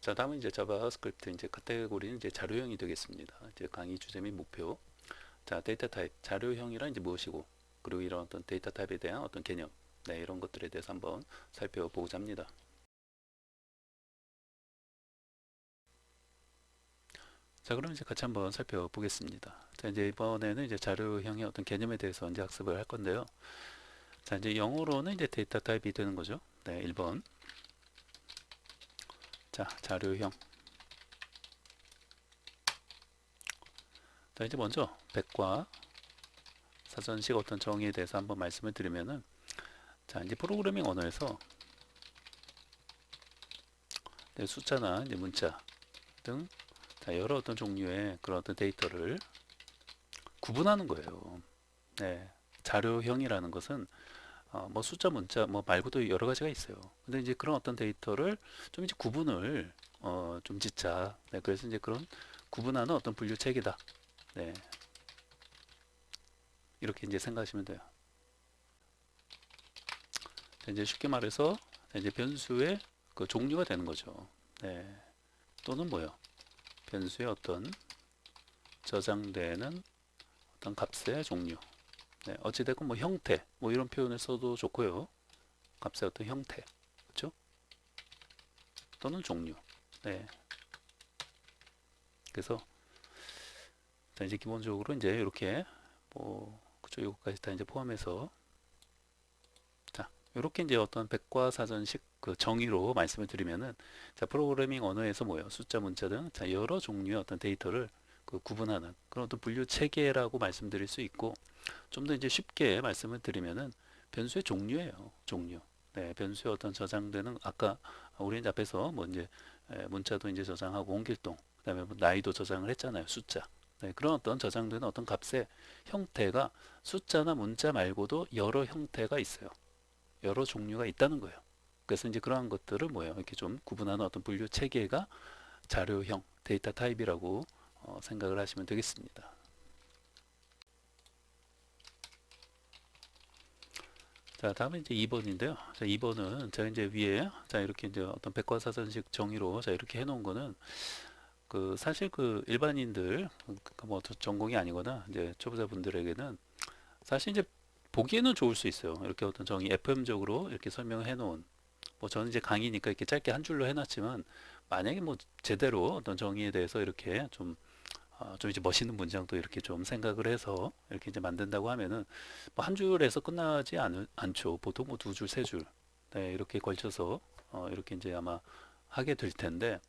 자, 다음은 이제 자바스크립트 이제 카테고리는 이제 자료형이 되겠습니다. 이제 강의 주제 및 목표. 자, 데이터 타입, 자료형이란 이제 무엇이고, 그리고 이런 어떤 데이터 타입에 대한 어떤 개념, 네, 이런 것들에 대해서 한번 살펴보고자 합니다. 자, 그럼 이제 같이 한번 살펴보겠습니다. 자, 이제 이번에는 이제 자료형의 어떤 개념에 대해서 이제 학습을 할 건데요. 자, 이제 영어로는 이제 데이터 타입이 되는 거죠. 네, 1번. 자, 자료형. 자, 이제 먼저 백과 사전식 어떤 정의에 대해서 한번 말씀을 드리면은, 자, 이제 프로그래밍 언어에서 숫자나 이제 문자 등 자, 여러 어떤 종류의 그런 어떤 데이터를 구분하는 거예요. 네, 자료형이라는 것은 뭐 숫자, 문자 뭐 말고도 여러 가지가 있어요. 근데 이제 그런 어떤 데이터를 좀 이제 구분을 좀 짓자. 네, 그래서 이제 그런 구분하는 어떤 분류 체계다. 네, 이렇게 이제 생각하시면 돼요. 자, 이제 쉽게 말해서 이제 변수의 그 종류가 되는 거죠. 네, 또는 뭐요? 변수의 어떤 저장되는 어떤 값의 종류. 네, 어찌됐건 뭐 형태, 뭐 이런 표현을 써도 좋고요. 값의 어떤 형태, 그렇죠? 또는 종류. 네, 그래서 자, 이제 기본적으로 이제 이렇게 뭐 그쵸, 이것까지 다 이제 포함해서 자, 이렇게 이제 어떤 백과사전식 그 정의로 말씀을 드리면은 자, 프로그래밍 언어에서 뭐예요? 숫자, 문자 등 자, 여러 종류의 어떤 데이터를 그 구분하는 그런 어떤 분류 체계라고 말씀드릴 수 있고 좀 더 이제 쉽게 말씀을 드리면은 변수의 종류예요. 종류. 네, 변수의 어떤 저장되는 아까 우리 이제 앞에서 뭐 이제 문자도 이제 저장하고 옮길동, 그다음에 뭐 나이도 저장을 했잖아요. 숫자. 네, 그런 어떤 저장되는 어떤 값의 형태가 숫자나 문자 말고도 여러 형태가 있어요. 여러 종류가 있다는 거예요. 그래서 이제 그러한 것들을 뭐예요? 이렇게 좀 구분하는 어떤 분류 체계가 자료형 데이터 타입이라고 생각을 하시면 되겠습니다. 자, 다음에 이제 2번인데요. 자, 2번은 제가 이제 위에 자, 이렇게 이제 어떤 백과사전식 정의로 자, 이렇게 해 놓은 거는 그 사실 그 일반인들 그뭐 전공이 아니거나 이제 초보자분들에게는 사실 이제 보기에는 좋을 수 있어요. 이렇게 어떤 정의 FM적으로 이렇게 설명을 해 놓은 뭐 저는 이제 강의니까 이렇게 짧게 한 줄로 해 놨지만 만약에 뭐 제대로 어떤 정의에 대해서 이렇게 좀 이제 멋있는 문장도 이렇게 좀 생각을 해서 이렇게 이제 만든다고 하면은 뭐 한 줄에서 끝나지 않죠. 보통 뭐 두 줄, 세 줄, 네, 이렇게 걸쳐서 이렇게 이제 아마 하게 될 텐데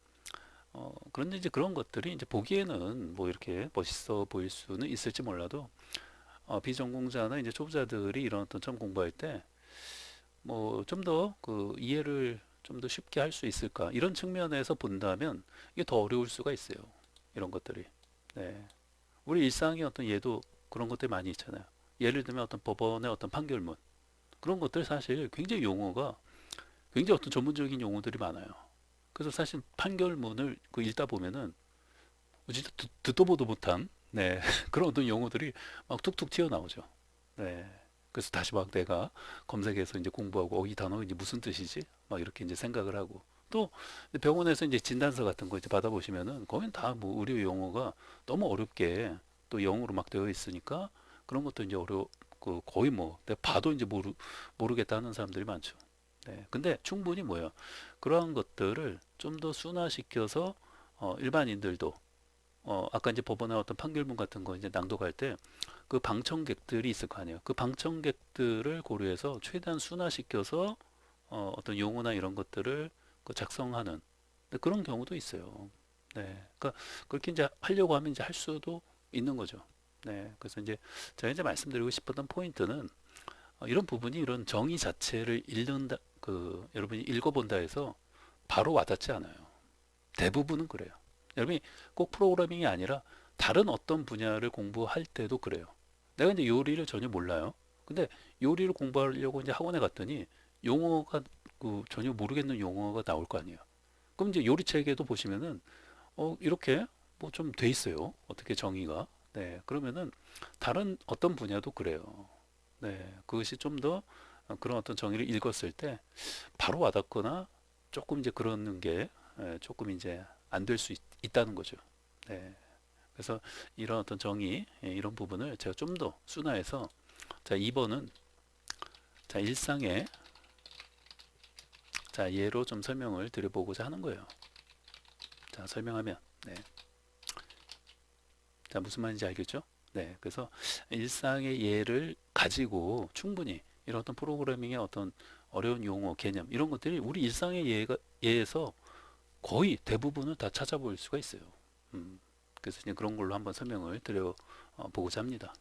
그런데 이제 그런 것들이 이제 보기에는 뭐 이렇게 멋있어 보일 수는 있을지 몰라도 비전공자나 이제 초보자들이 이런 어떤 점 공부할 때 뭐 좀 더 그 이해를 좀 더 쉽게 할 수 있을까 이런 측면에서 본다면 이게 더 어려울 수가 있어요. 이런 것들이. 네. 우리 일상의 어떤 예도 그런 것들이 많이 있잖아요. 예를 들면 어떤 법원의 어떤 판결문 그런 것들 사실 굉장히 용어가 굉장히 어떤 전문적인 용어들이 많아요. 그래서 사실 판결문을 그 읽다 보면은 진짜 듣도 보도 못한 네 그런 어떤 용어들이 막 툭툭 튀어나오죠. 네. 그래서 다시 막 내가 검색해서 이제 공부하고 이 단어 이제 무슨 뜻이지? 막 이렇게 이제 생각을 하고 또 병원에서 이제 진단서 같은 거 이제 받아보시면은 거긴 다 뭐 의료 용어가 너무 어렵게 또 영어로 막 되어 있으니까 그런 것도 이제 그 거의 뭐 내가 봐도 이제 모르겠다 하는 사람들이 많죠. 네. 근데 충분히 뭐예요? 그러한 것들을 좀 더 순화시켜서 일반인들도 아까 이제 법원의 어떤 판결문 같은 거 이제 낭독할 때 그 방청객들이 있을 거 아니에요. 그 방청객들을 고려해서 최대한 순화시켜서 어떤 용어나 이런 것들을 그 작성하는 네, 그런 경우도 있어요. 네, 그러니까 그렇게 이제 하려고 하면 이제 할 수도 있는 거죠. 네, 그래서 이제 제가 이제 말씀드리고 싶었던 포인트는 이런 부분이 이런 정의 자체를 읽는다, 그 여러분이 읽어본다 해서 바로 와닿지 않아요. 대부분은 그래요. 여러분이 꼭 프로그래밍이 아니라 다른 어떤 분야를 공부할 때도 그래요. 내가 이제 요리를 전혀 몰라요. 근데 요리를 공부하려고 이제 학원에 갔더니 용어가 그 전혀 모르겠는 용어가 나올 거 아니에요. 그럼 이제 요리책에도 보시면은 이렇게 뭐 좀 돼 있어요. 어떻게 정의가. 네. 그러면은 다른 어떤 분야도 그래요. 네. 그것이 좀 더 그런 어떤 정의를 읽었을 때 바로 와닿거나 조금 이제 그런 게 조금 이제 안 될 수 있다는 거죠. 네. 그래서 이런 어떤 정의, 이런 부분을 제가 좀 더 순화해서, 자, 2번은 자, 일상의 자, 예로 좀 설명을 드려보고자 하는 거예요. 자, 설명하면, 네. 자, 무슨 말인지 알겠죠? 네. 그래서 일상의 예를 가지고 충분히 이런 어떤 프로그래밍의 어떤 어려운 용어, 개념, 이런 것들이 우리 일상의 예에서 거의 대부분을 다 찾아볼 수가 있어요. 음, 그래서 이제 그런 걸로 한번 설명을 드려 보고자 합니다.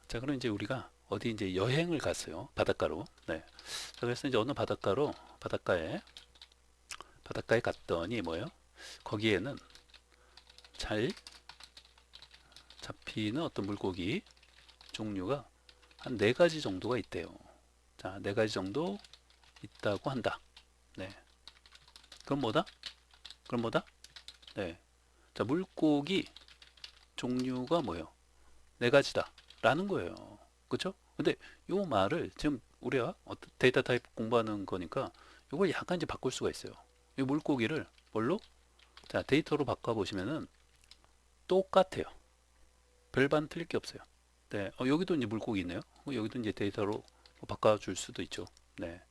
자, 그럼 이제 우리가 어디 이제 여행을 갔어요. 바닷가로. 네. 자, 그래서 이제 어느 바닷가에 갔더니 뭐예요? 거기에는 잘 잡히는 어떤 물고기 종류가 한 네 가지 정도가 있대요. 자, 네 가지 정도 있다고 한다. 네. 그럼 뭐다? 그럼 뭐다? 네. 자, 물고기 종류가 뭐예요? 네 가지다. 라는 거예요. 그쵸? 근데 요 말을 지금 우리가 데이터 타입 공부하는 거니까 요걸 약간 이제 바꿀 수가 있어요. 이 물고기를 뭘로? 자, 데이터로 바꿔보시면은 똑같아요. 별반 틀릴 게 없어요. 네. 여기도 이제 물고기 있네요. 여기도 이제 데이터로 바꿔줄 수도 있죠. 네.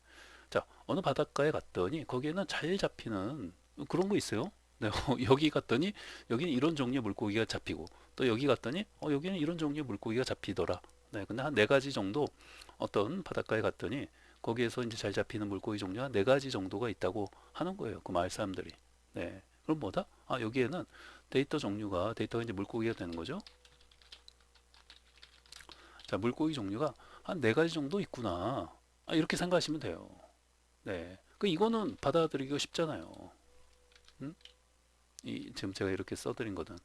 자, 어느 바닷가에 갔더니 거기에는 잘 잡히는 그런 거 있어요. 네, 여기 갔더니 여기는 이런 종류의 물고기가 잡히고 또 여기 갔더니 여기는 이런 종류의 물고기가 잡히더라. 네, 근데 한 네 가지 정도 어떤 바닷가에 갔더니 거기에서 이제 잘 잡히는 물고기 종류가 네 가지 정도가 있다고 하는 거예요. 그 마을 사람들이. 네, 그럼 뭐다? 아, 여기에는 데이터가 이제 물고기가 되는 거죠. 자, 물고기 종류가 한 네 가지 정도 있구나. 아, 이렇게 생각하시면 돼요. 네. 이거는 받아들이기가 쉽잖아요. 음? 지금 제가 이렇게 써드린 거는.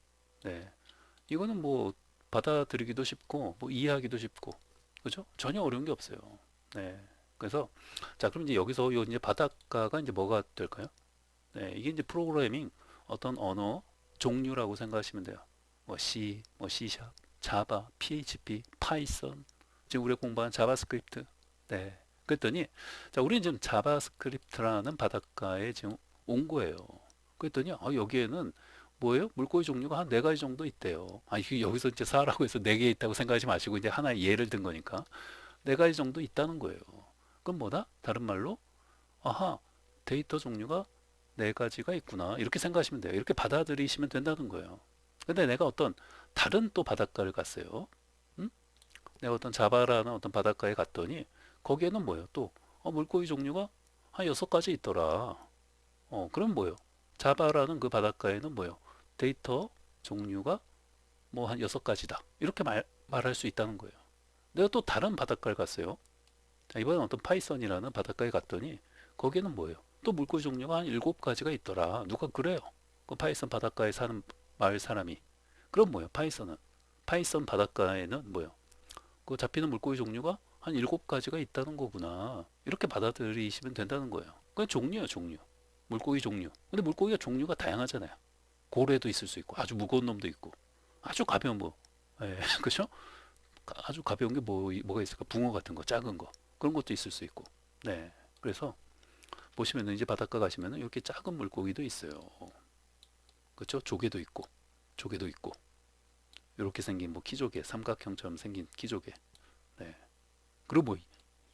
네. 이거는 뭐 받아들이기도 쉽고, 뭐 이해하기도 쉽고, 그죠? 전혀 어려운 게 없어요. 네. 그래서, 자, 그럼 이제 여기서 요 이제 바닷가가 이제 뭐가 될까요? 네. 이게 이제 프로그래밍 어떤 언어 종류라고 생각하시면 돼요. 뭐 C, 뭐 C#, 자바, PHP, 파이썬, 지금 우리가 공부한 자바스크립트. 네. 그랬더니 자, 우리는 지금 자바스크립트라는 바닷가에 지금 온 거예요. 그랬더니 여기에는 뭐예요? 물고기 종류가 한 네 가지 정도 있대요. 이게 여기서 이제 4라고 해서 네 개 있다고 생각하지 마시고 이제 하나의 예를 든 거니까 네 가지 정도 있다는 거예요. 그럼 뭐다? 다른 말로 아하, 데이터 종류가 네 가지가 있구나. 이렇게 생각하시면 돼요. 이렇게 받아들이시면 된다는 거예요. 근데 내가 어떤 다른 또 바닷가를 갔어요. 음? 내가 어떤 자바라는 어떤 바닷가에 갔더니 거기에는 뭐예요? 또 물고기 종류가 한 여섯 가지 있더라. 그럼 뭐예요? 자바라는 그 바닷가에는 뭐예요? 데이터 종류가 뭐 한 여섯 가지다. 이렇게 말할 수 있다는 거예요. 내가 또 다른 바닷가를 갔어요. 자, 이번엔 어떤 파이썬이라는 바닷가에 갔더니 거기에는 뭐예요? 또 물고기 종류가 한 일곱 가지가 있더라. 누가 그래요? 그 파이썬 바닷가에 사는 마을 사람이. 그럼 뭐예요? 파이썬 바닷가에는 뭐예요? 그 잡히는 물고기 종류가 한 일곱 가지가 있다는 거구나. 이렇게 받아들이시면 된다는 거예요. 그게 종류예요, 종류. 물고기 종류. 근데 물고기가 종류가 다양하잖아요. 고래도 있을 수 있고, 아주 무거운 놈도 있고, 아주 가벼운 뭐, 예, 그죠? 아주 가벼운 게 뭐가 있을까? 붕어 같은 거, 작은 거. 그런 것도 있을 수 있고. 네. 그래서 보시면은 이제 바닷가 가시면은 이렇게 작은 물고기도 있어요. 그렇죠? 조개도 있고, 이렇게 생긴 뭐 키조개, 삼각형처럼 생긴 키조개. 네. 그리고 뭐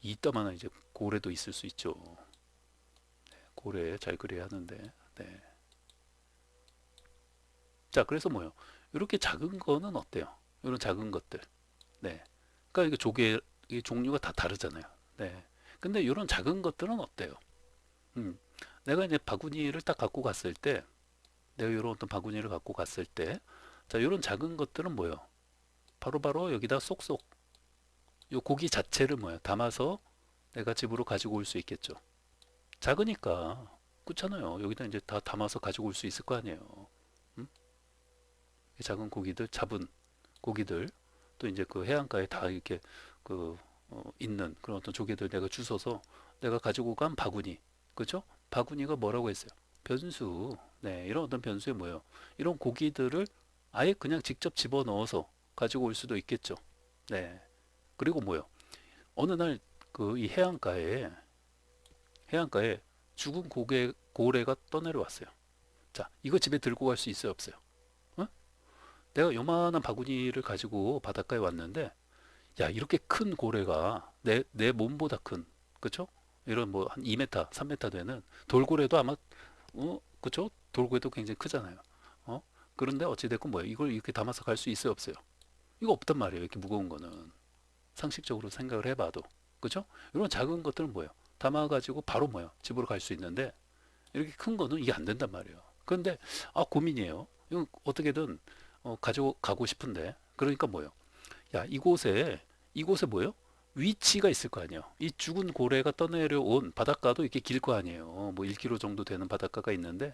이따만한 이제 고래도 있을 수 있죠. 고래 잘 그려야 하는데. 네. 자, 그래서 뭐요? 이렇게 작은 거는 어때요? 이런 작은 것들. 네. 그러니까 이게 이 종류가 다 다르잖아요. 네. 근데 이런 작은 것들은 어때요? 음. 내가 이제 바구니를 딱 갖고 갔을 때, 내가 이런 어떤 바구니를 갖고 갔을 때, 자, 이런 작은 것들은 뭐예요? 바로바로 여기다 쏙쏙, 요 고기 자체를 뭐예요? 담아서 내가 집으로 가지고 올 수 있겠죠. 작으니까, 그렇잖아요. 여기다 이제 다 담아서 가지고 올 수 있을 거 아니에요. 음? 작은 고기들, 잡은 고기들, 또 이제 그 해안가에 다 이렇게 그 있는 그런 어떤 조개들 내가 주워서 내가 가지고 간 바구니, 그죠? 바구니가 뭐라고 했어요? 변수. 네, 이런 어떤 변수에 뭐예요? 이런 고기들을 아예 그냥 직접 집어 넣어서 가지고 올 수도 있겠죠. 네. 그리고 뭐요? 어느 날 그 이 해안가에 죽은 고래가 떠내려왔어요. 자, 이거 집에 들고 갈 수 있어요, 없어요? 어? 내가 요만한 바구니를 가지고 바닷가에 왔는데, 야, 이렇게 큰 고래가 내 몸보다 큰, 그쵸? 이런 뭐 한 2m, 3m 되는 돌고래도 아마, 그쵸? 돌고래도 굉장히 크잖아요. 어? 그런데 어찌됐건 뭐예요? 이걸 이렇게 담아서 갈 수 있어요, 없어요? 이거 없단 말이에요. 이렇게 무거운 거는. 상식적으로 생각을 해봐도. 그죠? 이런 작은 것들은 뭐예요? 담아가지고 바로 뭐예요? 집으로 갈 수 있는데, 이렇게 큰 거는 이게 안 된단 말이에요. 그런데, 고민이에요. 이건 어떻게든, 가지고 가고 싶은데. 그러니까 뭐예요? 야, 이곳에 뭐예요? 위치가 있을 거 아니에요. 이 죽은 고래가 떠내려온 바닷가도 이렇게 길 거 아니에요. 뭐 1km 정도 되는 바닷가가 있는데,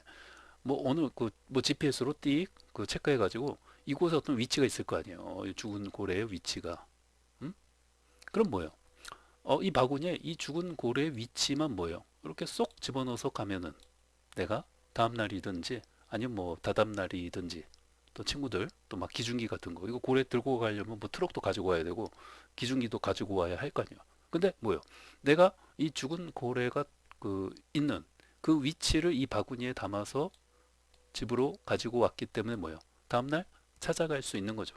뭐 어느 뭐 GPS로 띡 체크해 가지고 이곳에 어떤 위치가 있을 거 아니에요. 이 죽은 고래의 위치가. 음? 그럼 뭐예요? 이 바구니에 이 죽은 고래의 위치만 뭐예요? 이렇게 쏙 집어넣어서 가면은 내가 다음 날이든지 아니면 뭐 다다음 날이든지 또 친구들 또 막 기중기 같은 거 이거 고래 들고 가려면 뭐 트럭도 가지고 와야 되고 기중기도 가지고 와야 할 거 아니에요. 근데 뭐예요? 내가 이 죽은 고래가 있는 그 위치를 이 바구니에 담아서 집으로 가지고 왔기 때문에 뭐예요? 다음날 찾아갈 수 있는 거죠.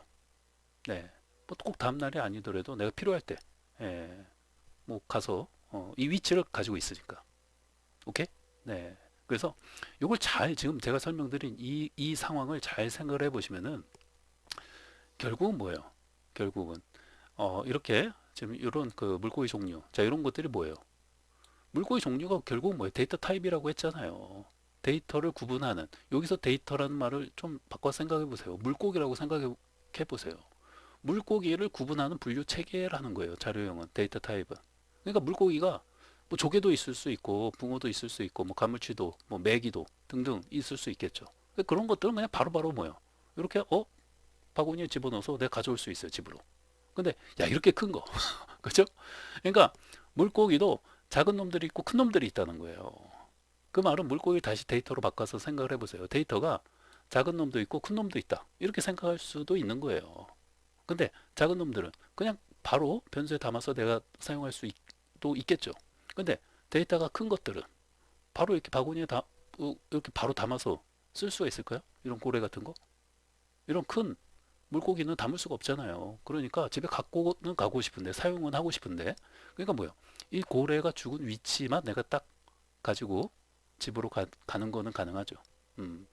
네. 뭐 꼭 다음날이 아니더라도 내가 필요할 때, 예, 뭐 가서 이 위치를 가지고 있으니까. 오케이? 네. 그래서 이걸 잘 지금 제가 설명드린 이 상황을 잘 생각을 해보시면은 결국은 뭐예요? 결국은 이렇게 지금 이런 물고기 종류, 자 이런 것들이 뭐예요? 물고기 종류가 결국은 뭐예요? 데이터 타입이라고 했잖아요. 데이터를 구분하는 여기서 데이터라는 말을 좀 바꿔 생각해 보세요. 물고기라고 생각해 보세요. 물고기를 구분하는 분류 체계라는 거예요. 자료형은 데이터 타입은. 그러니까 물고기가 뭐 조개도 있을 수 있고 붕어도 있을 수 있고 뭐 가물치도 뭐 메기도 등등 있을 수 있겠죠. 그런 것들은 그냥 바로바로 뭐요. 이렇게 바구니에 집어넣어서 내가 가져올 수 있어요 집으로. 근데 야 이렇게 큰 거, 그죠? 그러니까 물고기도 작은 놈들이 있고 큰 놈들이 있다는 거예요. 그 말은 물고기를 다시 데이터로 바꿔서 생각을 해보세요. 데이터가 작은 놈도 있고 큰 놈도 있다. 이렇게 생각할 수도 있는 거예요. 근데 작은 놈들은 그냥 바로 변수에 담아서 내가 사용할 수도 있겠죠. 근데 데이터가 큰 것들은 바로 이렇게 바구니에 이렇게 바로 담아서 쓸 수가 있을까요? 이런 고래 같은 거? 이런 큰 물고기는 담을 수가 없잖아요. 그러니까 집에 갖고는 가고 싶은데 사용은 하고 싶은데 그러니까 뭐요? 이 고래가 죽은 위치만 내가 딱 가지고 집으로 가는 거는 가능하죠. 음,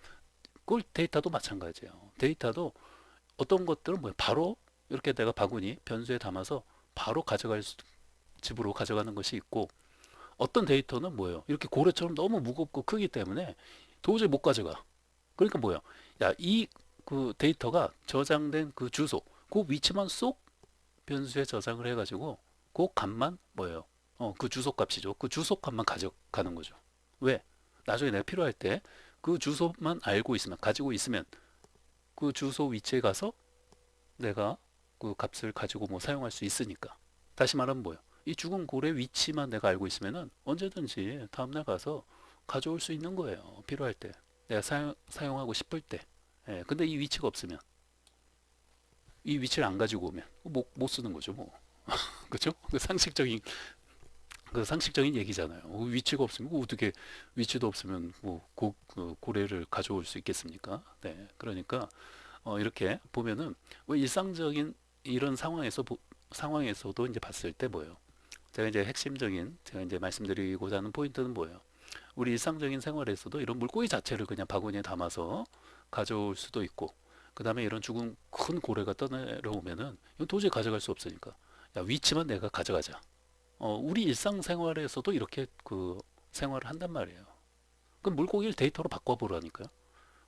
그 데이터도 마찬가지예요. 데이터도 어떤 것들은 뭐예요? 바로 이렇게 내가 바구니 변수에 담아서 바로 집으로 가져가는 것이 있고 어떤 데이터는 뭐예요? 이렇게 고래처럼 너무 무겁고 크기 때문에 도저히 못 가져가. 그러니까 뭐예요? 야, 이 데이터가 저장된 그 주소, 그 위치만 쏙 변수에 저장을 해가지고 그 값만 뭐예요? 그 주소 값이죠. 그 주소 값만 가져가는 거죠. 왜? 나중에 내가 필요할 때 그 주소만 알고 있으면, 가지고 있으면 그 주소 위치에 가서 내가 그 값을 가지고 뭐 사용할 수 있으니까. 다시 말하면 뭐예요? 이 죽은 고래 위치만 내가 알고 있으면은 언제든지 다음날 가서 가져올 수 있는 거예요. 필요할 때. 내가 사용하고 싶을 때. 예, 근데 이 위치가 없으면, 이 위치를 안 가지고 오면 못 쓰는 거죠, 뭐. 그죠? 상식적인 얘기잖아요. 위치가 없으면 어떻게 위치도 없으면 뭐 고래를 가져올 수 있겠습니까? 네, 그러니까 이렇게 보면은 왜 일상적인 이런 상황에서도 이제 봤을 때 뭐예요? 제가 이제 말씀드리고자 하는 포인트는 뭐예요? 우리 일상적인 생활에서도 이런 물고기 자체를 그냥 바구니에 담아서 가져올 수도 있고, 그 다음에 이런 죽은 큰 고래가 떠내려오면은 이건 도저히 가져갈 수 없으니까, 야, 위치만 내가 가져가자. 우리 일상생활에서도 이렇게 생활을 한단 말이에요. 그럼 물고기를 데이터로 바꿔보라니까요.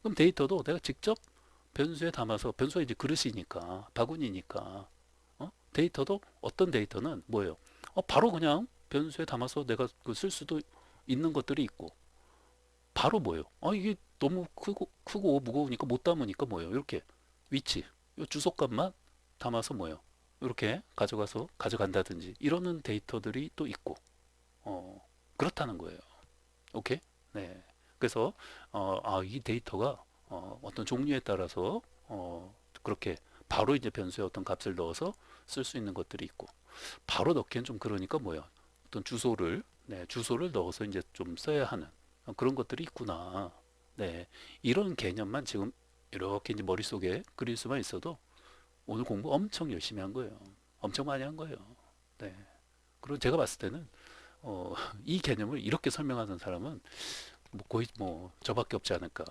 그럼 데이터도 내가 직접 변수에 담아서, 변수가 이제 그릇이니까 바구니니까 데이터도 어떤 데이터는 뭐예요? 바로 그냥 변수에 담아서 내가 쓸 수도 있는 것들이 있고 바로 뭐예요? 이게 너무 크고 무거우니까 못 담으니까 뭐예요? 이렇게 위치, 요 주소값만 담아서 뭐예요? 이렇게 가져가서 가져간다든지 이러는 데이터들이 또 있고 그렇다는 거예요. 오케이? 네. 그래서 이 데이터가 어떤 종류에 따라서 그렇게 바로 이제 변수에 어떤 값을 넣어서 쓸 수 있는 것들이 있고 바로 넣기엔 좀 그러니까 뭐예요? 어떤 주소를 주소를 넣어서 이제 좀 써야 하는 그런 것들이 있구나. 네, 이런 개념만 지금 이렇게 이제 머릿속에 그릴 수만 있어도 오늘 공부 엄청 열심히 한 거예요. 엄청 많이 한 거예요. 네. 그리고 제가 봤을 때는 어, 이 개념을 이렇게 설명하는 사람은 뭐 거의 뭐 저밖에 없지 않을까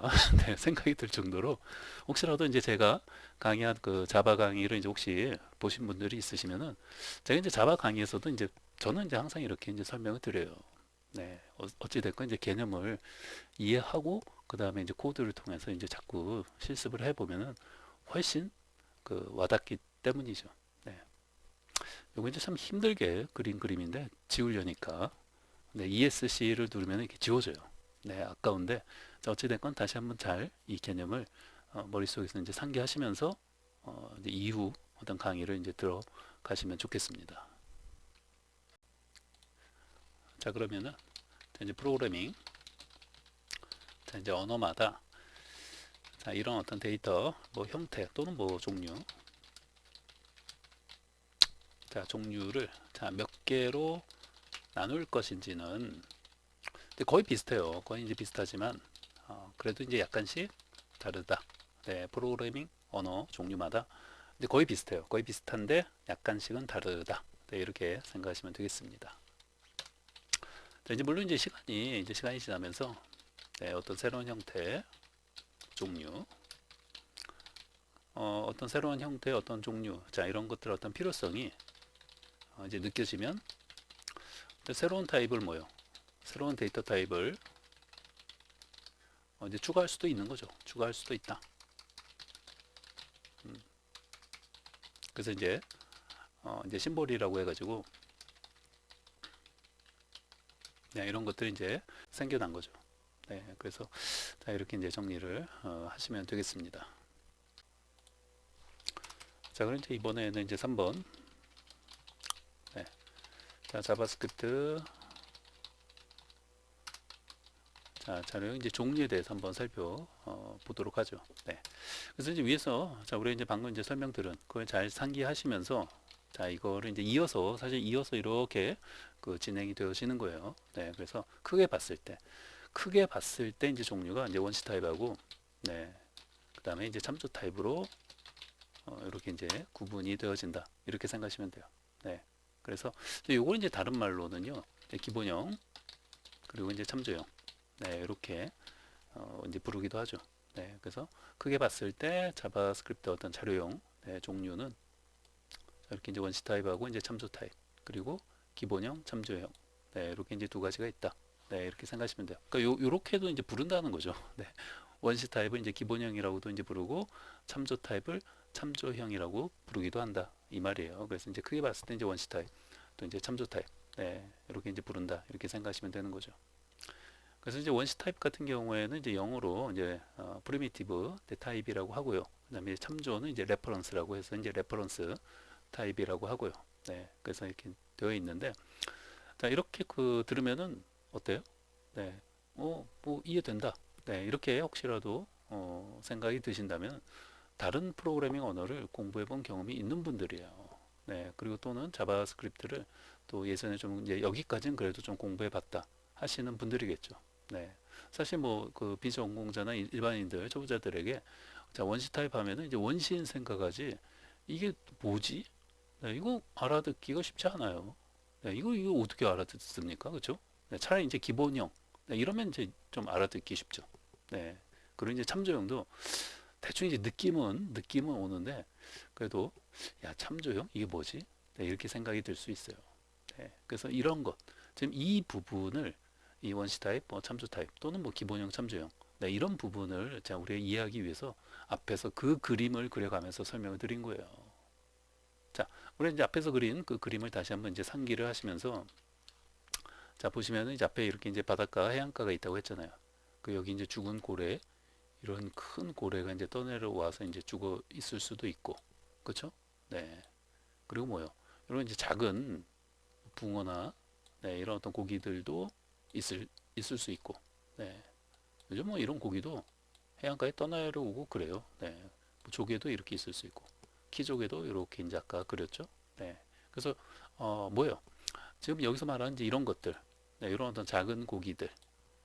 네, 생각이 들 정도로 혹시라도 이제 제가 강의한 그 자바 강의를 이제 혹시 보신 분들이 있으시면은 제가 이제 자바 강의에서도 이제 저는 이제 항상 이렇게 이제 설명을 드려요. 네, 어찌 됐건 이제 개념을 이해하고 그 다음에 이제 코드를 통해서 이제 자꾸 실습을 해보면은 훨씬 그 와닿기 때문이죠. 네, 요거 이제 참 힘들게 그린 그림인데 지우려니까 네, ESC를 누르면 이렇게 지워져요. 네, 아까운데 자, 어찌됐건 다시 한번 잘 이 개념을 머릿속에서 이제 상기하시면서 이제 이후 어떤 강의를 이제 들어가시면 좋겠습니다. 자, 그러면은 자, 이제 프로그래밍 자, 이제 언어마다 자, 이런 어떤 데이터 뭐 형태 또는 뭐 종류 자, 종류를 자, 몇 개로 나눌 것인지는 거의 비슷해요. 거의 이제 비슷하지만 그래도 이제 약간씩 다르다. 네, 프로그래밍 언어 종류마다 이제 거의 비슷해요. 거의 비슷한데 약간씩은 다르다. 네, 이렇게 생각하시면 되겠습니다. 자, 이제 물론 이제 시간이 지나면서 네, 어떤 새로운 형태 종류 어떤 새로운 형태의 어떤 종류 자 이런 것들 어떤 필요성이 이제 느껴지면 새로운 타입을 뭐요? 새로운 데이터 타입을 이제 추가할 수도 있는 거죠. 추가할 수도 있다. 그래서 이제 심볼이라고 해가지고 네, 이런 것들이 이제 생겨난 거죠. 네, 그래서 자, 이렇게 이제 정리를 하시면 되겠습니다. 자, 그럼 이제 이번에는 이제 3번. 네, 자, 자바스크립트. 자, 자료 이제 종류에 대해서 한번 살펴보도록 하죠. 네. 그래서 이제 위에서 자, 우리 이제 방금 이제 설명들은 그걸 잘 상기하시면서 자, 이거를 이제 사실 이어서 이렇게 그 진행이 되어지는 거예요. 네, 그래서 크게 봤을 때 이제 종류가 이제 원시 타입하고 네, 그 다음에 이제 참조 타입으로 이렇게 이제 구분이 되어진다. 이렇게 생각하시면 돼요. 네. 그래서 요걸 이제 다른 말로는요. 기본형 그리고 이제 참조형. 네, 이렇게 이제 부르기도 하죠. 네, 그래서 크게 봤을 때 자바스크립트 어떤 자료형 네, 종류는 이렇게 이제 원시 타입하고 이제 참조 타입 그리고 기본형, 참조형 네, 이렇게 이제 두 가지가 있다. 네, 이렇게 생각하시면 돼요. 그러니까 요렇게도 이제 부른다는 거죠. 네, 원시 타입을 이제 기본형이라고도 이제 부르고 참조 타입을 참조형이라고 부르기도 한다 이 말이에요. 그래서 이제 크게 봤을 때 이제 원시 타입 또 이제 참조 타입 네, 이렇게 이제 부른다 이렇게 생각하시면 되는 거죠. 그래서 이제 원시 타입 같은 경우에는 이제 영어로 이제 프리미티브 타입이라고 하고요. 그다음에 참조는 이제 레퍼런스라고 해서 이제 레퍼런스 타입이라고 하고요. 네, 그래서 이렇게 되어 있는데 자 이렇게 그 들으면은 어때요? 네, 뭐 이해된다. 네, 이렇게 혹시라도 생각이 드신다면 다른 프로그래밍 언어를 공부해 본 경험이 있는 분들이에요. 네, 그리고 또는 자바스크립트를 또 예전에 좀 이제 여기까지는 그래도 좀 공부해 봤다 하시는 분들이겠죠. 네. 사실 뭐 그 비전공자나 일반인들, 초보자들에게 자, 원시 타입 하면은 이제 원시인 생각하지 이게 뭐지? 네, 이거 알아듣기가 쉽지 않아요. 네, 이거 어떻게 알아듣습니까? 그렇죠? 네, 차라리 이제 기본형 네, 이러면 이제 좀 알아듣기 쉽죠. 네. 그리고 이제 참조형도 대충 이제 느낌은 오는데 그래도 야 참조형 이게 뭐지? 네, 이렇게 생각이 들 수 있어요. 네, 그래서 이런 것 지금 이 부분을 이 원시 타입, 뭐 참조 타입 또는 뭐 기본형, 참조형 네, 이런 부분을 자 우리가 이해하기 위해서 앞에서 그 그림을 그려가면서 설명을 드린 거예요. 자, 우리 이제 앞에서 그린 그 그림을 다시 한번 이제 상기를 하시면서 자 보시면은 이제 앞에 이렇게 이제 바닷가 해안가가 있다고 했잖아요. 그 여기 이제 죽은 고래 이런 큰 고래가 이제 떠내려와서 이제 죽어 있을 수도 있고, 그렇죠? 네. 그리고 뭐요? 이런 이제 작은 붕어나 네, 이런 어떤 고기들도 있을 수 있고, 네. 요즘 뭐 이런 고기도 해안가에 떠내려오고 그래요. 네. 뭐 조개도 이렇게 있을 수 있고, 키조개도 이렇게 이제 아까 그렸죠. 네. 그래서 뭐요? 지금 여기서 말하는 이제 이런 것들, 네, 이런 어떤 작은 고기들,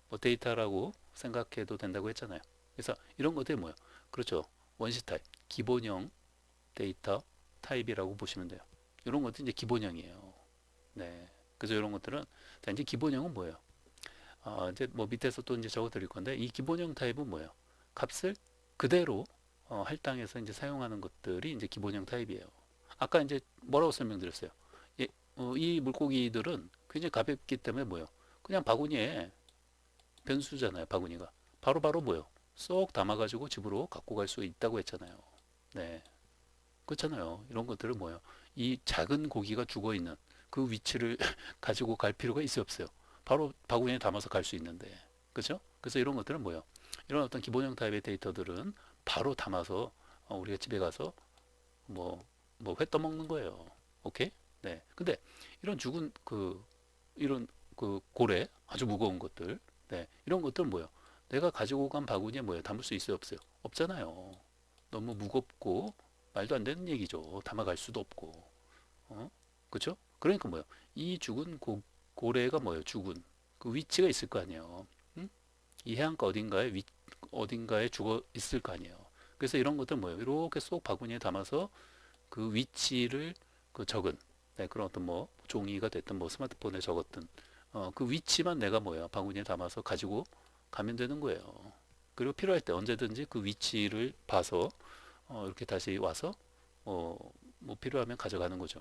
뭐 데이터라고 생각해도 된다고 했잖아요. 그래서 이런 것들이 뭐예요? 그렇죠. 원시 타입, 기본형 데이터 타입이라고 보시면 돼요. 이런 것도 이제 기본형이에요. 네. 그래서 이런 것들은 자, 이제 기본형은 뭐예요? 이제 뭐 밑에서 또 이제 적어 드릴 건데 이 기본형 타입은 뭐예요? 값을 그대로 할당해서 이제 사용하는 것들이 이제 기본형 타입이에요. 아까 이제 뭐라고 설명드렸어요? 예, 이 물고기들은 굉장히 가볍기 때문에 뭐예요? 그냥 바구니에 변수잖아요. 바구니가 바로바로 뭐예요? 쏙 담아가지고 집으로 갖고 갈 수 있다고 했잖아요. 네, 그렇잖아요. 이런 것들은 뭐예요? 이 작은 고기가 죽어 있는 그 위치를 가지고 갈 필요가 있어요, 없어요? 바로 바구니에 담아서 갈 수 있는데, 그렇죠? 그래서 이런 것들은 뭐예요? 이런 어떤 기본형 타입의 데이터들은 바로 담아서 우리가 집에 가서 뭐 뭐 회 떠먹는 거예요. 오케이? 네. 근데 이런 죽은 이런 고래 아주 무거운 것들, 네, 이런 것들은 뭐예요? 내가 가지고 간 바구니에 뭐예요? 담을 수 있어요, 없어요? 없잖아요. 너무 무겁고 말도 안 되는 얘기죠. 담아갈 수도 없고, 어? 그렇죠? 그러니까 뭐예요? 이 죽은 고래가 뭐예요? 죽은 그 위치가 있을 거 아니에요. 응? 이 해안가 어딘가에 죽어 있을 거 아니에요. 그래서 이런 것들 뭐예요? 이렇게 쏙 바구니에 담아서 그 위치를 적은, 네, 그런 어떤 뭐 종이가 됐든 뭐 스마트폰에 적었든 그 위치만 내가 뭐야 바구니에 담아서 가지고 가면 되는 거예요. 그리고 필요할 때 언제든지 그 위치를 봐서 이렇게 다시 와서 뭐 필요하면 가져가는 거죠.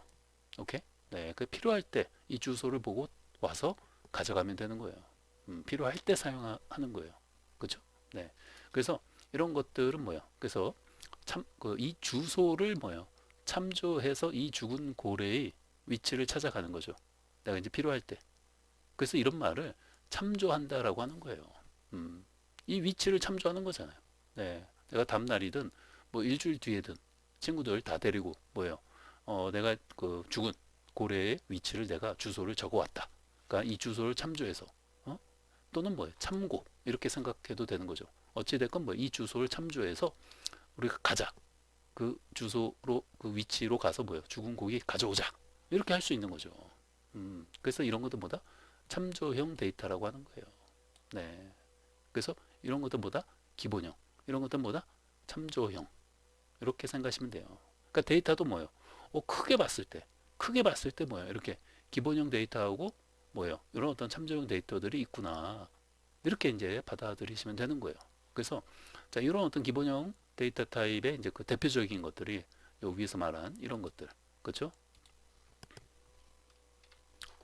오케이? 네, 그 필요할 때 이 주소를 보고 와서 가져가면 되는 거예요. 필요할 때 사용하는 거예요. 그렇죠? 네. 그래서 이런 것들은 뭐야? 그래서 참 이 주소를 뭐야? 참조해서 이 죽은 고래의 위치를 찾아가는 거죠. 내가 이제 필요할 때. 그래서 이런 말을 참조한다라고 하는 거예요. 이 위치를 참조하는 거잖아요. 네. 내가 다음날이든 뭐 일주일 뒤에든 친구들 다 데리고 뭐예요? 내가 그 죽은 고래의 위치를 내가 주소를 적어 왔다. 그러니까 이 주소를 참조해서 또는 뭐예요? 참고 이렇게 생각해도 되는 거죠. 어찌 됐건 뭐 이 주소를 참조해서 우리가 가자. 그 주소로 그 위치로 가서 뭐예요? 죽은 고기 가져오자. 이렇게 할 수 있는 거죠. 그래서 이런 것도 뭐다? 참조형 데이터라고 하는 거예요. 네. 그래서 이런 것도 뭐다? 기본형. 이런 것도 뭐다? 참조형. 이렇게 생각하시면 돼요. 그러니까 데이터도 뭐예요? 크게 봤을 때 뭐예요? 이렇게 기본형 데이터하고 뭐예요? 이런 어떤 참조형 데이터들이 있구나. 이렇게 이제 받아들이시면 되는 거예요. 그래서 자, 이런 어떤 기본형 데이터 타입의 이제 그 대표적인 것들이 요 위에서 말한 이런 것들. 그렇죠?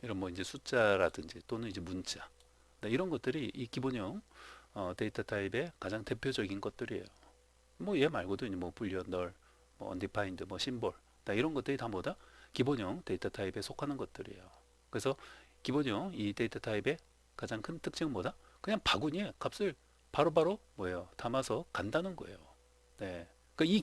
이런 뭐 이제 숫자라든지 또는 이제 문자. 네, 이런 것들이 이 기본형 데이터 타입의 가장 대표적인 것들이에요. 뭐 얘 말고도 이제 뭐 불리언, 널, 뭐 undefined, 뭐 심볼, 이런 것들이 다 뭐다? 기본형 데이터 타입에 속하는 것들이에요. 그래서 기본형 이 데이터 타입의 가장 큰 특징은 뭐다? 그냥 바구니에 값을 바로바로 뭐예요? 담아서 간다는 거예요. 네. 그러니까 이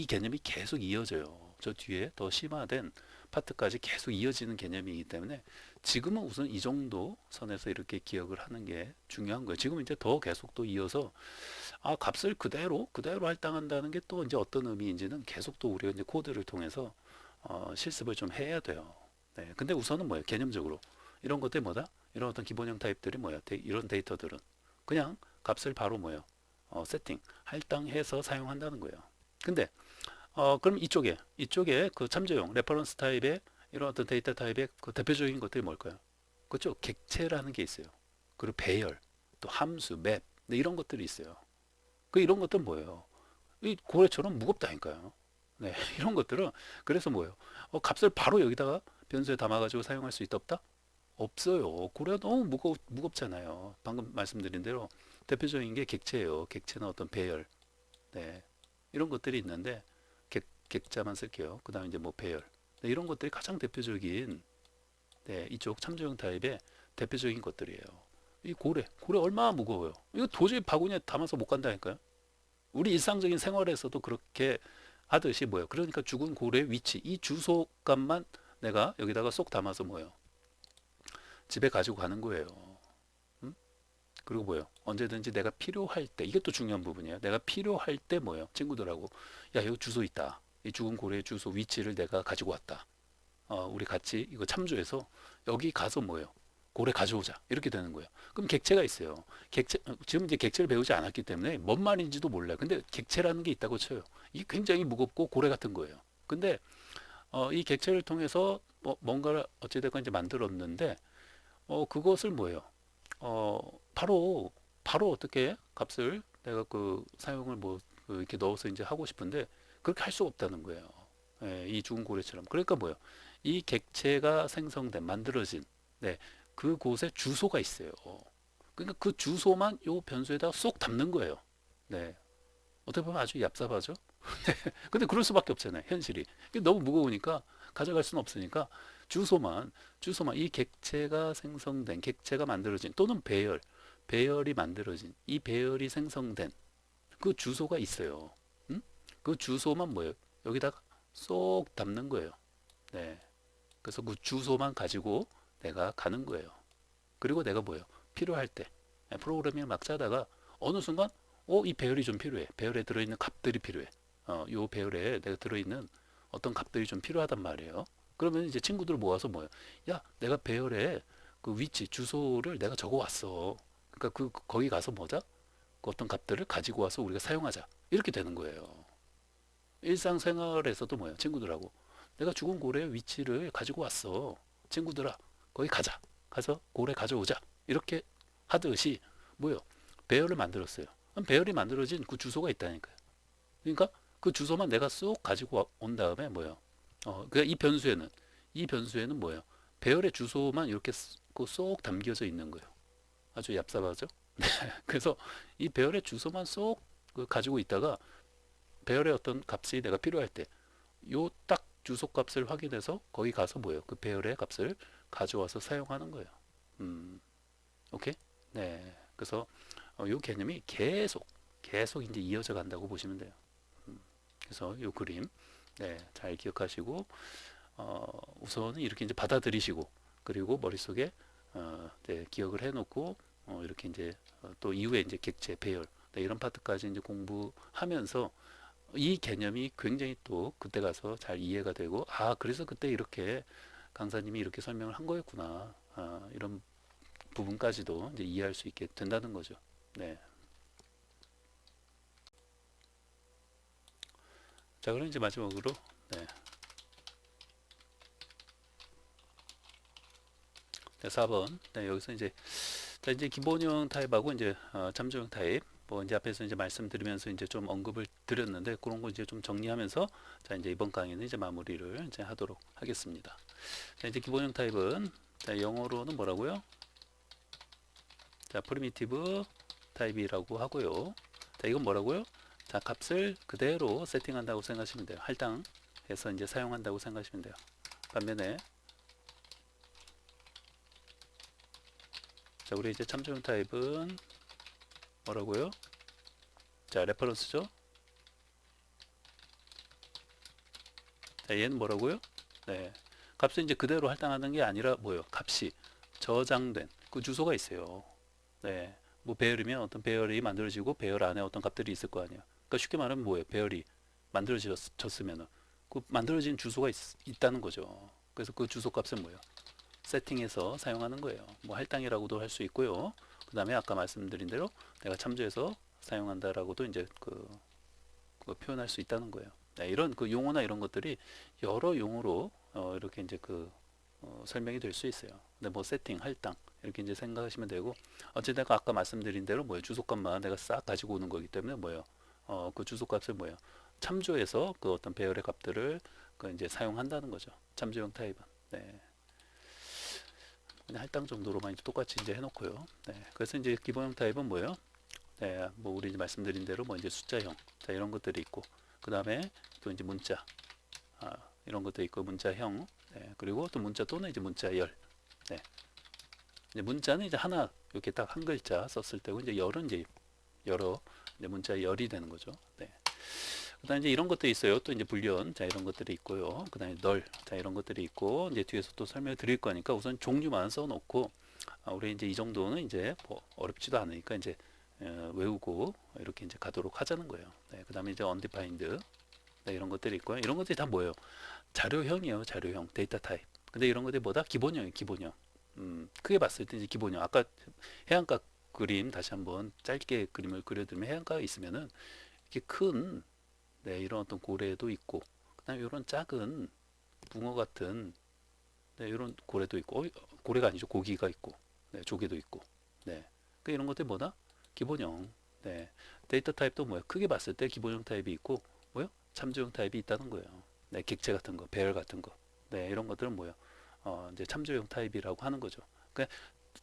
개념이 계속 이어져요. 저 뒤에 더 심화된 파트까지 계속 이어지는 개념이기 때문에 지금은 우선 이 정도 선에서 이렇게 기억을 하는 게 중요한 거예요. 지금은 이제 더 계속 또 이어서 값을 그대로 할당한다는 게 또 이제 어떤 의미인지는 계속 또 우리가 이제 코드를 통해서 실습을 좀 해야 돼요. 네. 근데 우선은 뭐예요? 개념적으로 이런 것들이 뭐다? 이런 어떤 기본형 타입들이 뭐야? 이런 데이터들은 그냥 값을 바로 뭐예요? 세팅, 할당해서 사용한다는 거예요. 근데 그럼 이쪽에 그 참조용 레퍼런스 타입의 이런 어떤 데이터 타입의 그 대표적인 것들이 뭘까요? 그렇죠? 객체라는 게 있어요. 그리고 배열, 또 함수, 맵, 네, 이런 것들이 있어요. 이런 것들은 뭐예요? 이 고래처럼 무겁다니까요. 네, 이런 것들은 그래서 뭐예요? 값을 바로 여기다가 변수에 담아가지고 사용할 수 있다 없다? 없어요. 고래가 너무 무겁잖아요. 방금 말씀드린 대로 대표적인 게 객체예요. 객체나 어떤 배열, 네, 이런 것들이 있는데 객자만 쓸게요. 그 다음에 이제 뭐 배열, 네, 이런 것들이 가장 대표적인, 네, 이쪽 참조형 타입의 대표적인 것들이에요. 이 고래 얼마나 무거워요. 이거 도저히 바구니에 담아서 못 간다니까요. 우리 일상적인 생활에서도 그렇게 하듯이 뭐예요. 그러니까 죽은 고래의 위치, 이 주소값만 내가 여기다가 쏙 담아서 뭐예요. 집에 가지고 가는 거예요. 음? 그리고 뭐예요. 언제든지 내가 필요할 때, 이게 또 중요한 부분이에요. 내가 필요할 때 뭐예요. 친구들하고 야, 여기 주소 있다. 이 죽은 고래의 주소 위치를 내가 가지고 왔다. 우리 같이 이거 참조해서 여기 가서 뭐예요? 고래 가져오자. 이렇게 되는 거예요. 그럼 객체가 있어요. 지금 이제 객체를 배우지 않았기 때문에 뭔 말인지도 몰라요. 근데 객체라는 게 있다고 쳐요. 이게 굉장히 무겁고 고래 같은 거예요. 근데 이 객체를 통해서 뭔가를 어찌됐건 이제 만들었는데 그것을 뭐예요? 어, 바로 어떻게 값을 내가 그 사용을 그 이렇게 넣어서 이제 하고 싶은데 그렇게 할 수가 없다는 거예요. 예, 이 죽은 고래처럼. 그러니까 뭐예요? 이 객체가 생성된 만들어진 네, 그곳에 주소가 있어요. 그러니까 그 주소만 요 변수에다 쏙 담는 거예요. 네. 어떻게 보면 아주 얍삽하죠. 근데 그럴 수밖에 없잖아요. 현실이. 이게 너무 무거우니까 가져갈 수는 없으니까 주소만 이 객체가 생성된 객체가 만들어진 또는 배열이 만들어진 이 배열이 생성된 그 주소가 있어요. 음? 그 주소만 뭐예요? 여기다가 쏙 담는 거예요. 네. 그래서 그 주소만 가지고 내가 가는 거예요. 그리고 내가 뭐예요? 필요할 때 프로그래밍을 막 짜다가 어느 순간 이 배열이 좀 필요해. 배열에 들어있는 값들이 필요해. 요 배열에 내가 들어있는 어떤 값들이 좀 필요하단 말이에요. 그러면 이제 친구들 모아서 뭐예요? 야, 내가 배열에 그 위치, 주소를 내가 적어 왔어. 그러니까 거기 가서 뭐자? 그 어떤 값들을 가지고 와서 우리가 사용하자. 이렇게 되는 거예요. 일상생활에서도 뭐예요? 친구들하고 내가 죽은 고래의 위치를 가지고 왔어. 친구들아, 거기 가자. 가서 고래 가져오자. 이렇게 하듯이 뭐예요? 배열을 만들었어요. 그럼 배열이 만들어진 그 주소가 있다니까요. 그러니까 그 주소만 내가 쏙 가지고 온 다음에 뭐예요? 그러니까 이 변수에는 뭐예요? 배열의 주소만 이렇게 쏙 담겨져 있는 거예요. 아주 얍삽하죠? 그래서 이 배열의 주소만 쏙 가지고 있다가 배열의 어떤 값이 내가 필요할 때 요 딱 주소 값을 확인해서 거기 가서 뭐예요? 그 배열의 값을 가져와서 사용하는 거예요. 음, 오케이? 네. 그래서 요 개념이 계속 이제 이어져 간다고 보시면 돼요. 그래서 요 그림 네, 잘 기억하시고 우선은 이렇게 이제 받아들이시고 그리고 머릿속에 네, 기억을 해놓고 이렇게 이제 또 이후에 이제 객체 배열 네, 이런 파트까지 이제 공부하면서 이 개념이 굉장히 또 그때 가서 잘 이해가 되고 그래서 그때 이렇게 강사님이 이렇게 설명을 한 거였구나 이런 부분까지도 이제 이해할 수 있게 된다는 거죠. 네. 자, 그럼 이제 마지막으로 네. 네, 4번. 네, 여기서 이제 자, 이제 기본형 타입하고 이제 참조형 타입 뭐 이제 앞에서 이제 말씀드리면서 이제 좀 언급을 드렸는데 그런 거 이제 좀 정리하면서 자, 이제 이번 강의는 이제 마무리를 이제 하도록 하겠습니다. 자, 이제 기본형 타입은 자, 영어로는 뭐라고요? 자, 프리미티브 타입이라고 하고요. 자, 이건 뭐라고요? 자, 값을 그대로 세팅한다고 생각하시면 돼요. 할당해서 이제 사용한다고 생각하시면 돼요. 반면에 자, 우리 이제 참조형 타입은 뭐라고요? 자, 레퍼런스죠. 자, 얘는 뭐라고요? 네, 값을 이제 그대로 할당하는 게 아니라 뭐예요? 값이 저장된 그 주소가 있어요. 네, 뭐 배열이면 어떤 배열이 만들어지고 배열 안에 어떤 값들이 있을 거 아니에요. 그러니까 쉽게 말하면 뭐예요? 배열이 만들어졌으면은 그 만들어진 주소가 있다는 거죠. 그래서 그 주소 값은 뭐예요? 세팅해서 사용하는 거예요. 뭐 할당이라고도 할 수 있고요. 그 다음에 아까 말씀드린 대로 내가 참조해서 사용한다라고도 이제 그 표현할 수 있다는 거예요. 네, 이런 그 용어나 이런 것들이 여러 용어로 이렇게 이제 설명이 될 수 있어요. 근데 뭐 세팅, 할당 이렇게 이제 생각하시면 되고 어쨌든 아까 말씀드린 대로 뭐예요? 주소값만 내가 싹 가지고 오는 거기 때문에 뭐예요? 그 주소값을 뭐예요? 참조해서 그 어떤 배열의 값들을 그 이제 사용한다는 거죠. 참조형 타입은. 네. 그냥 할당 정도로만 이제 똑같이 이제 해놓고요. 네. 그래서 이제 기본형 타입은 뭐예요? 네, 뭐 우리 이제 말씀드린 대로 뭐 이제 숫자형, 자 이런 것들이 있고, 그 다음에 또 이제 문자, 이런 것도 있고 문자형, 네, 그리고 또 문자 또는 이제 문자열, 네, 이제 문자는 이제 하나 이렇게 딱 한 글자 썼을 때고 이제 열은 이제 여러 이제 문자열이 되는 거죠. 네. 그다음 이제 이런 것도 있어요. 또 이제 불련, 자 이런 것들이 있고요. 그다음에 널, 자 이런 것들이 있고 이제 뒤에서 또 설명을 드릴 거니까 우선 종류만 써놓고 우리 이제 이 정도는 이제 뭐 어렵지도 않으니까 이제 외우고 이렇게 이제 가도록 하자는 거예요. 네, 그다음에 이제 undefined, 네, 이런 것들이 있고요. 이런 것들이 다 뭐예요? 자료형이에요. 자료형, 데이터 타입. 근데 이런 것들이 뭐다? 기본형이에요. 기본형. 크게 봤을 때 이제 기본형. 아까 해안가 그림 다시 한번 짧게 그림을 그려드리면 해안가가 있으면은 이렇게 큰 네, 이런 어떤 고래도 있고 그다음에 이런 작은 붕어 같은 네, 이런 고래도 있고 고래가 아니죠. 고기가 있고 네, 조개도 있고 네. 그 이런 것들이 뭐다? 기본형. 네. 데이터 타입도 뭐야? 크게 봤을 때 기본형 타입이 있고 뭐요? 참조형 타입이 있다는 거예요. 네, 객체 같은 거, 배열 같은 거. 네, 이런 것들은 뭐예요? 이제 참조형 타입이라고 하는 거죠. 그러니까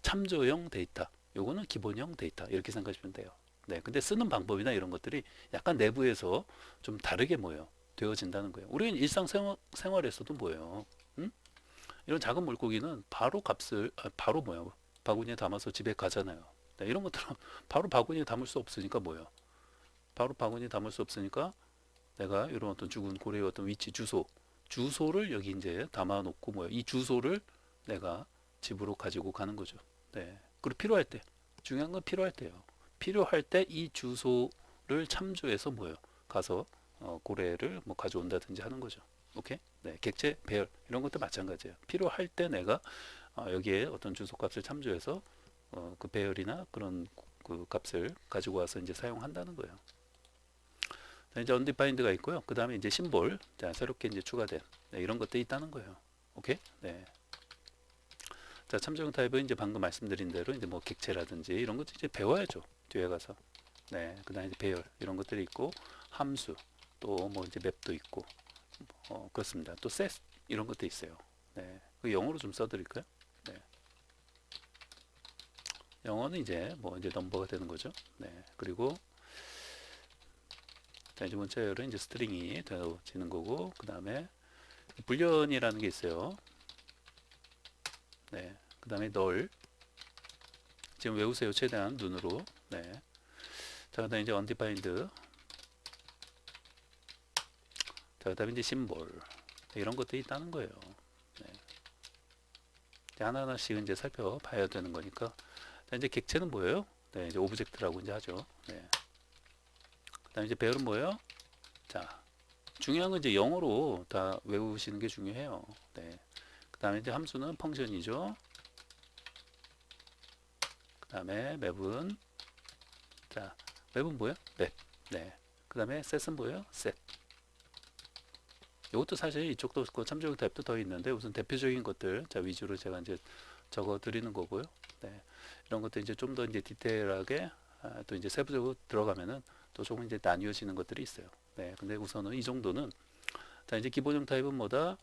참조형 데이터. 요거는 기본형 데이터. 이렇게 생각하시면 돼요. 네, 근데 쓰는 방법이나 이런 것들이 약간 내부에서 좀 다르게 뭐예요? 되어진다는 거예요. 우리는 일상생활에서도 뭐예요? 음? 이런 작은 물고기는 바로 값을 바로 뭐야 바구니에 담아서 집에 가잖아요. 네, 이런 것들은 바로 바구니에 담을 수 없으니까 뭐예요? 바로 바구니에 담을 수 없으니까 내가 이런 어떤 죽은 고래의 어떤 위치 주소를 여기 이제 담아 놓고 뭐예요? 이 주소를 내가 집으로 가지고 가는 거죠. 네. 그리고 필요할 때 중요한 건 필요할 때요. 필요할 때 이 주소를 참조해서 뭐예요? 가서 고래를 뭐 가져온다든지 하는 거죠. 오케이? 네, 객체, 배열 이런 것도 마찬가지예요. 필요할 때 내가 여기에 어떤 주소값을 참조해서 그 배열이나 그런 그 값을 가지고 와서 이제 사용한다는 거예요. 자, 이제 undefined가 있고요. 그 다음에 이제 심볼, 자, 새롭게 이제 추가된 네, 이런 것들이 있다는 거예요. 오케이? 네. 자, 참조형 타입은 이제 방금 말씀드린 대로 이제 뭐 객체라든지 이런 것도 이제 배워야죠. 뒤에 가서. 네. 그 다음에 이제 배열 이런 것들이 있고 함수 또 뭐 이제 맵도 있고 그렇습니다. 또 set 이런 것도 있어요. 네. 그 영어로 좀 써드릴까요? 네. 영어는 이제 뭐 이제 넘버가 되는 거죠. 네. 그리고 자, 이제 문자열은 이제 스트링이 되어지는 거고 그 다음에 불련이라는 게 있어요. 네. 그 다음에 널 지금 외우세요. 최대한 눈으로. 네. 자, 그 다음에 이제 undefined. 자, 그 다음에 이제 심볼. 이런 것들이 있다는 거예요. 네. 하나하나씩 이제 살펴봐야 되는 거니까. 자, 이제 객체는 뭐예요? 네, 이제 오브젝트라고 이제 하죠. 네. 그 다음에 이제 배열은 뭐예요? 자, 중요한 건 이제 영어로 다 외우시는 게 중요해요. 네. 그 다음에 이제 함수는 펑션이죠. 그 다음에 맵은 자, 맵은 뭐예요? 맵. 네. 그 다음에 set은 뭐예요? set. 이것도 사실 이쪽도 그 참조형 타입도 더 있는데 우선 대표적인 것들 자 위주로 제가 이제 적어 드리는 거고요. 네. 이런 것도 이제 좀 더 이제 디테일하게 또 이제 세부적으로 들어가면은 또 조금 이제 나뉘어지는 것들이 있어요. 네. 근데 우선은 이 정도는 자 이제 기본형 타입은 뭐다?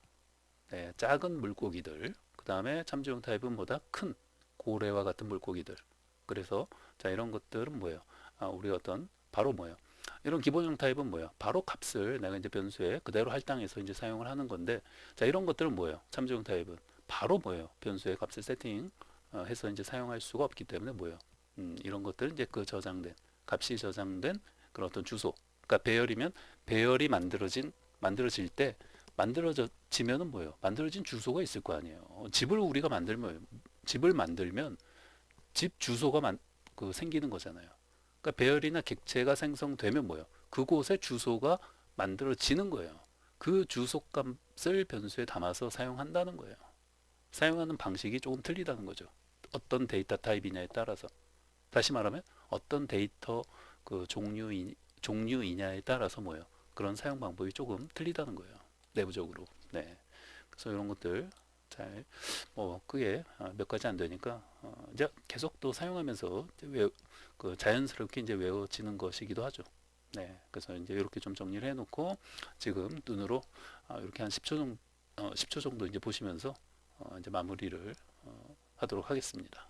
네, 작은 물고기들. 그 다음에 참조형 타입은 뭐다? 큰 고래와 같은 물고기들. 그래서 자 이런 것들은 뭐예요? 우리 어떤 바로 뭐예요? 이런 기본형 타입은 뭐예요? 바로 값을 내가 이제 변수에 그대로 할당해서 이제 사용을 하는 건데 자 이런 것들은 뭐예요? 참조형 타입은 바로 뭐예요? 변수에 값을 세팅 해서 이제 사용할 수가 없기 때문에 뭐예요? 이런 것들은 이제 그 저장된 값이 저장된 그런 어떤 주소. 그러니까 배열이면 배열이 만들어질 때 만들어지면은 뭐예요? 만들어진 주소가 있을 거 아니에요. 집을 만들면 집 주소가 생기는 거잖아요. 그러니까 배열이나 객체가 생성되면 뭐예요? 그곳에 주소가 만들어지는 거예요. 그 주소값을 변수에 담아서 사용한다는 거예요. 사용하는 방식이 조금 틀리다는 거죠. 어떤 데이터 타입이냐에 따라서. 다시 말하면 어떤 데이터 그 종류이냐에 따라서 뭐예요? 그런 사용 방법이 조금 틀리다는 거예요. 내부적으로. 네. 그래서 이런 것들 잘 뭐 그게 몇 가지 안 되니까 이제 계속 또 사용하면서 그 자연스럽게 이제 외워지는 것이기도 하죠. 네. 그래서 이제 이렇게 좀 정리를 해놓고 지금 눈으로 이렇게 한 10초 정도, 10초 정도 이제 보시면서 이제 마무리를 하도록 하겠습니다.